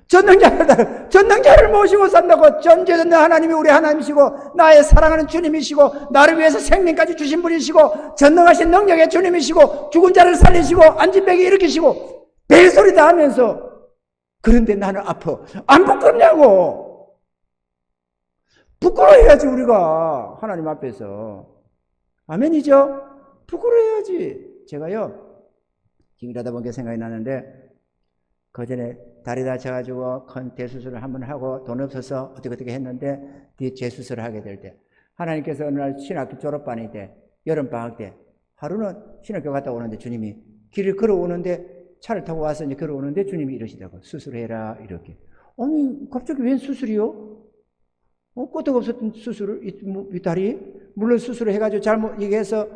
전능자를 모시고 산다고. 전지전능 하나님이 우리 하나님이시고 나의 사랑하는 주님이시고 나를 위해서 생명까지 주신 분이시고 전능하신 능력의 주님이시고 죽은 자를 살리시고 앉은 뱅이 일으키시고 벨소리 다 하면서 그런데 나는 아파. 안 부끄럽냐고. 부끄러워해야지 우리가 하나님 앞에서. 아멘이죠? 부끄러워해야지. 제가요 지금 이러다 보니까 생각이 나는데 그 전에 다리 다쳐가지고 큰 대수술을 한번 하고 돈 없어서 어떻게 했는데 재수술을 하게 될 때 하나님께서 어느 날 신학교 졸업반이 때 여름방학 때 하루는 신학교 갔다 오는데 주님이 길을 걸어오는데 차를 타고 와서 이제 걸어오는데 주님이 이러시다고 수술해라 이렇게. 아니 갑자기 웬 수술이요? 끄떡 없었던 수술을 이 다리 물론 수술을 해가지고 잘못 얘기해서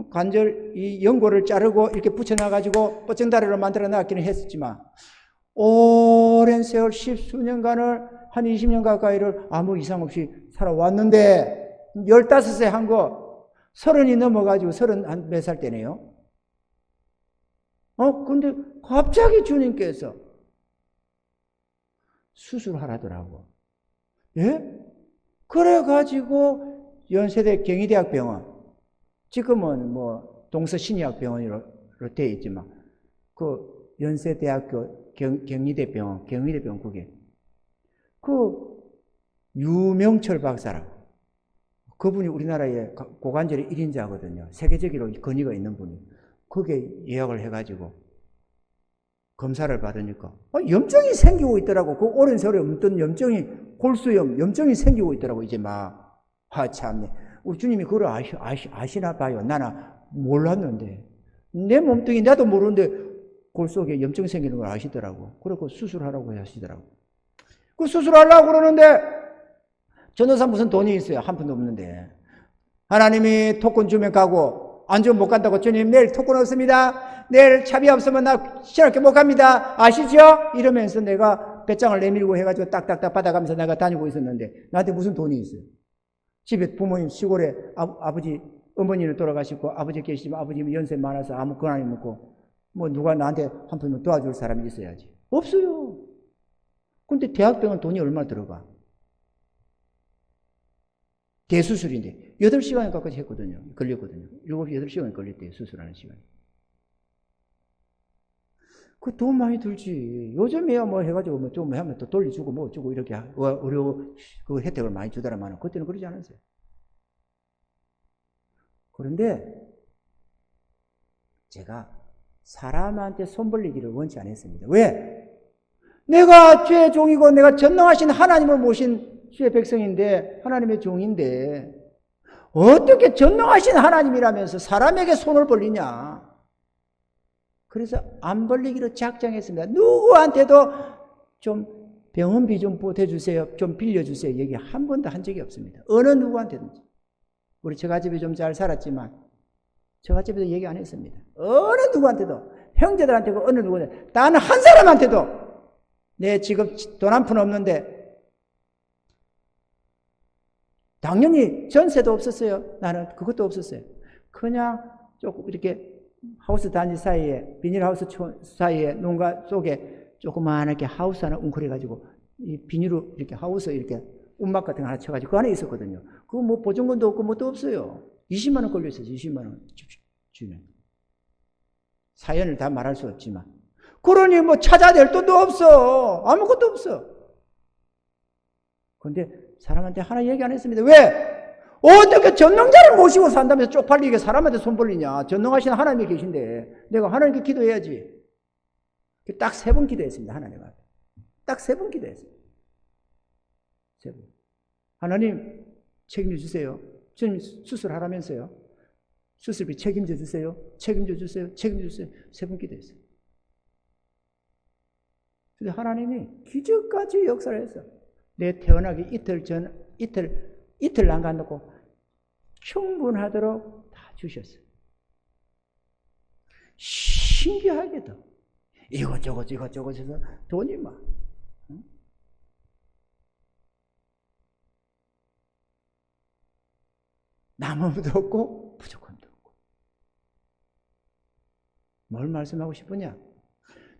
관절 이 연골을 자르고 이렇게 붙여놔가지고 뻗정다리로 만들어 놨기는 했었지만 오랜 세월 10수년간을 한 20년 가까이를 아무 이상 없이 살아왔는데 15세 한 거 30이 넘어가지고 30 몇 살 때네요. 근데 갑자기 주님께서 수술하라더라고. 예? 그래가지고 연세대 경희대학병원, 지금은 뭐 동서신의학병원으로 되어 있지만 그 연세대학교 경희대병원 그게 그 유명철 박사라고, 그분이 우리나라의 고관절의 1인자거든요. 세계적으로 권위가 있는 분이. 거기에 예약을 해가지고 검사를 받으니까 염증이 생기고 있더라고. 그 오랜 세월에 없던 염증이, 골수염 염증이 생기고 있더라고. 이제 막 참네. 우리 주님이 그걸 아시나 봐요. 나는 몰랐는데, 내 몸뚱이 나도 모르는데 골 속에 염증 생기는 걸 아시더라고. 그래서 수술하라고 하시더라고. 그 수술하려고 그러는데 전도사 무슨 돈이 있어요? 한 푼도 없는데. 하나님이 토큰 주면 가고 안 주면 못 간다고. 주님 내일 토큰 없습니다. 내일 차비 없으면 나 신학교 못 갑니다. 아시죠? 이러면서 내가 배짱을 내밀고 해가지고 딱딱딱 받아가면서 내가 다니고 있었는데 나한테 무슨 돈이 있어요? 집에 부모님 시골에 아버지 어머니는 돌아가시고 아버지 계시지만 아버지는 연세 많아서 아무 권한이 없고 뭐 누가 나한테 한 푼 도와줄 사람이 있어야지. 없어요. 근데 대학병원 돈이 얼마 들어가? 대수술인데 8시간 가까이 했거든요. 걸렸거든요. 7시, 8시간 걸렸대요. 수술하는 시간이. 그 돈 많이 들지. 요즘에야 뭐 해가지고 뭐 좀 하면 또 돌려주고 뭐 주고 이렇게 의료 그 혜택을 많이 주더라만 그때는 그러지 않았어요. 그런데 제가 사람한테 손 벌리기를 원치 않았습니다. 왜? 내가 죄의 종이고 내가 전능하신 하나님을 모신 주의 백성인데, 하나님의 종인데 어떻게 전능하신 하나님이라면서 사람에게 손을 벌리냐. 그래서 안 벌리기로 작정했습니다. 누구한테도 좀 병원비 좀 보태주세요, 좀 빌려주세요 얘기 한 번도 한 적이 없습니다. 어느 누구한테든지. 우리 처가집이 좀 잘 살았지만 처가집에도 얘기 안 했습니다. 어느 누구한테도, 형제들한테도 어느 누구한테도, 단 한 사람한테도 내 지금 돈 한 푼 없는데, 당연히 전세도 없었어요. 나는 그것도 없었어요. 그냥 조금 이렇게 하우스 단지 사이에, 비닐하우스 사이에 농가 속에 조그마하게 하우스 하나 웅크려가지고 이 비닐로 이렇게 하우스 이렇게 움막 같은 거 하나 쳐가지고 그 안에 있었거든요. 그거 뭐 보증금도 없고 뭣도 없어요. 20만 원 걸려있어요. 20만 원 주면. 사연을 다 말할 수 없지만. 그러니 뭐 찾아낼 돈도 없어. 아무것도 없어. 그런데 사람한테 하나 얘기 안 했습니다. 왜? 어떻게 전능자를 모시고 산다면서 쪽팔리게 사람한테 손 벌리냐. 전능하신 하나님이 계신데 내가 하나님께 기도해야지. 딱 3번 기도했습니다. 하나님 앞에. 딱 3번 기도했습니다. 3번. 하나님 책임져 주세요. 주님 수술하라면서요. 수술비 책임져 주세요. 책임져 주세요. 책임져 주세요. 3번 기도했어요. 근데 하나님이 기적까지 역사를 했어. 내 태어나기 이틀 남겨놓고 충분하도록 다 주셨어요. 신기하게도 이것저것 해서 돈이 막. 남음도 없고 부족함도 없고. 뭘 말씀하고 싶으냐?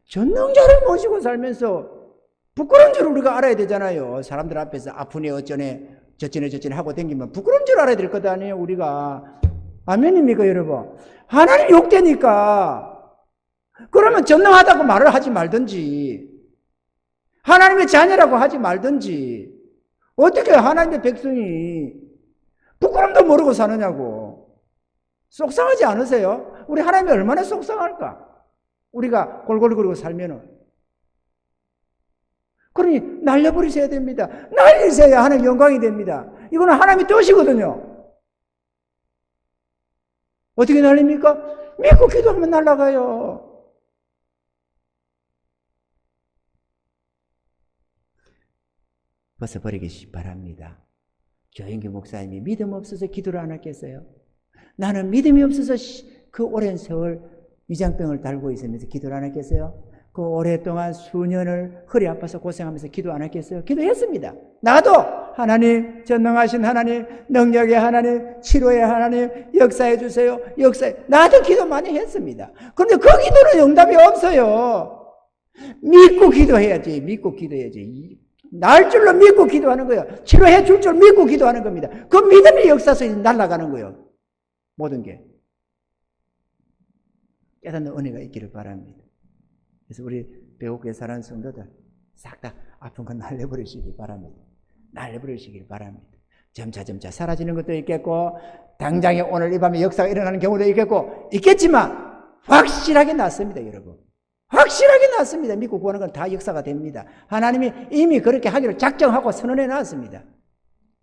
전능자를 모시고 살면서 부끄러운 줄 우리가 알아야 되잖아요. 사람들 앞에서 아프네 어쩌네 저쩌네 하고 다니면 부끄러운 줄 알아야 될 것 아니에요. 우리가. 아멘입니까 여러분? 하나님 욕되니까 그러면 전능하다고 말을 하지 말든지 하나님의 자녀라고 하지 말든지 어떻게 하나님의 백성이 부끄럼도 모르고 사느냐고. 속상하지 않으세요? 우리 하나님이 얼마나 속상할까? 우리가 골골거리고 살면은. 그러니 날려버리셔야 됩니다. 날리셔야 하나님 영광이 됩니다. 이거는 하나님의 뜻이거든요. 어떻게 날립니까? 믿고 기도하면 날아가요. 벗어버리기 바랍니다. 조영규 목사님이 믿음 없어서 기도를 안 했겠어요? 나는 믿음이 없어서 그 오랜 세월 위장병을 달고 있으면서 기도를 안 했겠어요? 그 오랫동안 수년을 허리 아파서 고생하면서 기도 안 했겠어요? 기도했습니다. 나도 하나님, 전능하신 하나님, 능력의 하나님, 치료의 하나님, 역사해 주세요. 나도 기도 많이 했습니다. 그런데 그 기도는 응답이 없어요. 믿고 기도해야지. 믿고 기도해야지. 날 줄로 믿고 기도하는 거예요. 치료해 줄 줄 믿고 기도하는 겁니다. 그 믿음의 역사에서 날아가는 거예요. 모든 게. 깨닫는 은혜가 있기를 바랍니다. 그래서 우리 배고프게 사는 성도들 싹 다 아픈 건 날려버리시기 바랍니다. 날려버리시길 바랍니다. 점차 사라지는 것도 있겠고 당장에 오늘 이 밤에 역사가 일어나는 경우도 있겠지만 확실하게 낫습니다. 여러분. 확실하게 낫습니다. 믿고 구하는 건 다 역사가 됩니다. 하나님이 이미 그렇게 하기를 작정하고 선언해 놨습니다.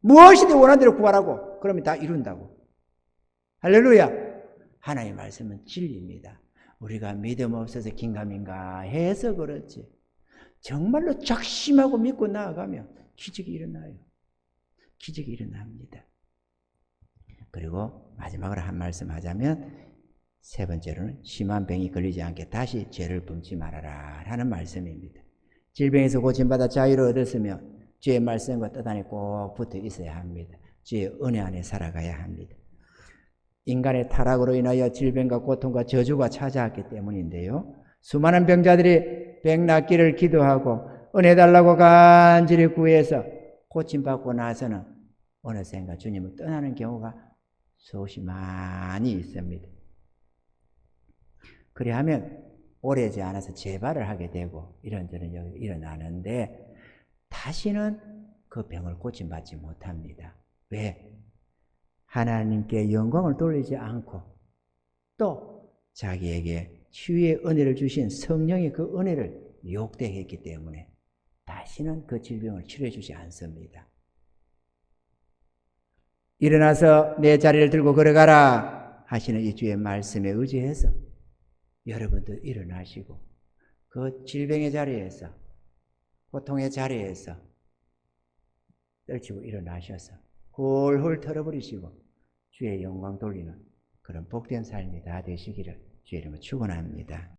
무엇이든 원하는 대로 구하라고. 그러면 다 이룬다고. 할렐루야. 하나님의 말씀은 진리입니다. 우리가 믿음 없어서 긴가민가 해서 그렇지. 정말로 작심하고 믿고 나아가면 기적이 일어나요. 기적이 일어납니다. 그리고 마지막으로 한 말씀 하자면 세 번째로는 심한 병이 걸리지 않게 다시 죄를 범치 말아라 하는 말씀입니다. 질병에서 고침받아 자유를 얻었으면 주의 말씀과 뜻 안에 꼭 붙어 있어야 합니다. 주의 은혜 안에 살아가야 합니다. 인간의 타락으로 인하여 질병과 고통과 저주가 찾아왔기 때문인데요. 수많은 병자들이 병 낫기를 기도하고 은혜 달라고 간절히 구해서 고침받고 나서는 어느샌가 주님을 떠나는 경우가 수없이 많이 있습니다. 그리하면 오래지 않아서 재발을 하게 되고 이런저런 일어나는데 다시는 그 병을 고침받지 못합니다. 왜? 하나님께 영광을 돌리지 않고 또 자기에게 치유의 은혜를 주신 성령의 그 은혜를 욕되했기 때문에 다시는 그 질병을 치료해 주지 않습니다. 일어나서 내 자리를 들고 걸어가라 하시는 이 주의 말씀에 의지해서 여러분도 일어나시고 그 질병의 자리에서 고통의 자리에서 떨치고 일어나셔서 훌훌 털어버리시고 주의 영광 돌리는 그런 복된 삶이 다 되시기를 주의 이름으로 축원합니다.